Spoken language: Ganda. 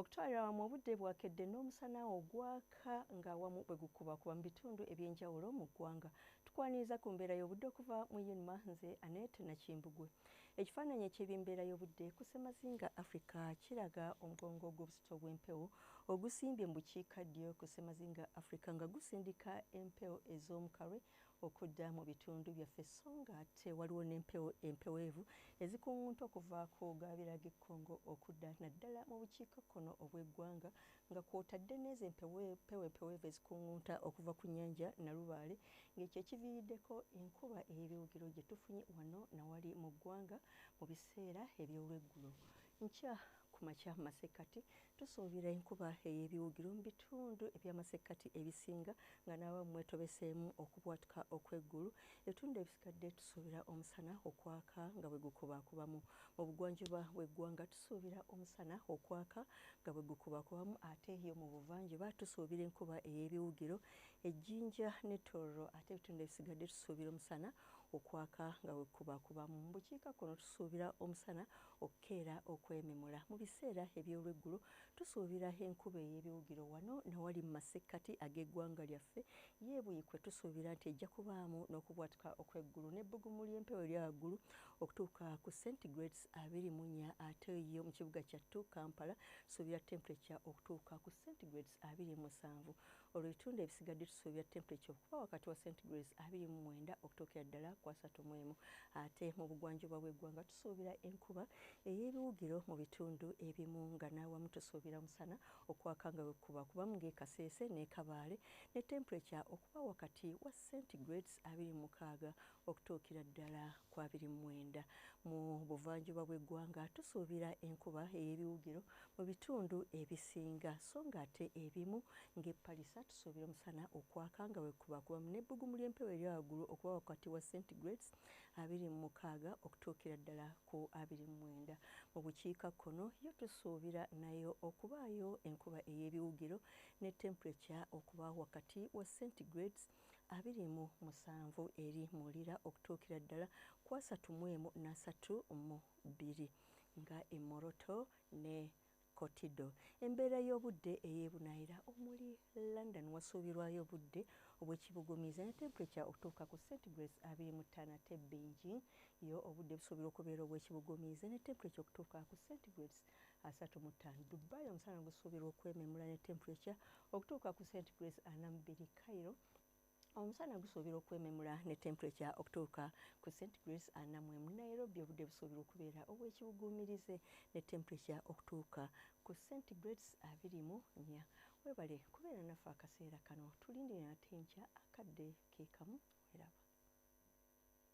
okutwalira mu budde bwakedde n'omusana ogwaka nga wamu bwe gukubakuba mu bitundu ebyenjawulo mu ggwanga. Tukwaniriza ku mbeera y'obudde okuva mu Yunima, nze Annette Nakimbugwe. Ekifaananyi eky'ebimbeera y'obudde ku Ssemazinga Africa kiraga omugongo gw'obusito bw'empewo ogusimbye mu bukiikaddyo ku Ssemazinga Africa nga gusindika empewo ez'omukalwe okudda mu bitundu byaffe, so ng'ate waliwo n'empewo empeweevu ezikungunta okuva ku gaabira g'ekkongo okudda naddala mu bukiikakkono obw'eggwanga nga kw'otadde n'ezo empeweevu ezikungunta okuva ku nnyanja Nalubaale, ng'ekyo ekiviiriddeko enkuba ey'ebiwugiro gye tufunye wano nawali mu ggwanga mu biseera eby'olweggulo. Nkya ku makya masekkati tusuubira enkuba ey'ebiwugiro mu bitundu eby'amasekkati ebisinga nga n'abamu mwetobeseemu okubwatuka okw'eggulu. Ebitundu ebisigadde tusuubira omusana okwaka nga bwe gukubaakubamu. Mu bugwanjuba bw'eggwanga tusuubira omusana okwaka nga bwe gukubaakubamu, ate yo mu buvanjuba tusuubira enkuba ey'ebiwugiro ejjinja ne Tororo, ate ebitundu ebisigadde tusuubira omusana okwaka nga bwe gukubaakubamu. Mu bukiikakkono tusuubira omusana okukeera okwememula. Mu biseera eby'olweggulo tusuubira enkuba ey'ebiwugiro wano nawali mu masekkati ag'eggwanga lyaffe, yeebuyikwe tusuubira nti ejja kubaamu n'okubwatuka okw'eggulu n'ebbugumu ly'empewo erya waggulu okutuuka ku centigrades 24, ate yo mu kibuga kyattu Kampala tusuubira temperature okutuuka ku centigrades 27. Olwo ebitundu ebisigadde tusuubira temperature okuba wakati wa centigrades 29 okutuukira ddala ku 31. Ate mu bugwanjuba bw'eggwanga tusuubira enkuba ey'ebiwugiro mu bitundu ebimu nga n'awamu tusuubira omusana okwaka nga bwekubaakubamu ng'e Kasese ne Kabaale ne temperature okuba wakati wa centigrades 26 okutuukira ddala ku 29. Mu buvanjuba bw'eggwanga tusuubira enkuba ey'ebiwugiro mu bitundu ebisinga, so ng'ate ebimu ng'e Palisa tusuubira omusana okwaka nga bwekubaakubamu n'ebbugumu ly'empewo erya waggulu okuba wakati wa centigrades 26 okutuukira ddala ku 29. Mu bukiikakkono yo tusuubira nayo okubaayo enkuba ey'ebiwugiro ne temperature okuba wakati wa centigrades 27 eri mulira okutuukira ddala ku 31 nga e Moroto ne Kotido. Embeera y'obudde ey'ebunaayira omuli London wasuubirwayo obudde obw'ekibugumiiza ne temperature okutuuka ku centigrades 25 ate Beijing yo obudde busuubirwa okubeera obw'ekibugumiiza ne temperature okutuuka ku centigrades 35. Dubai omusana gusuubirwa okwememula ne temperature okutuuka ku centigrades 42. Cairo omusana gusuubirwa okwememula ne temperature okutuuka ku centigrades 44. Nairobi obudde busuubirwa okubeera obw'ekibuguumirize ne temperature okutuuka ku centigrades 24. Weebale kubeera naffe akaseera kano, tulindire ate nkya akadde ke kamu. Weraba.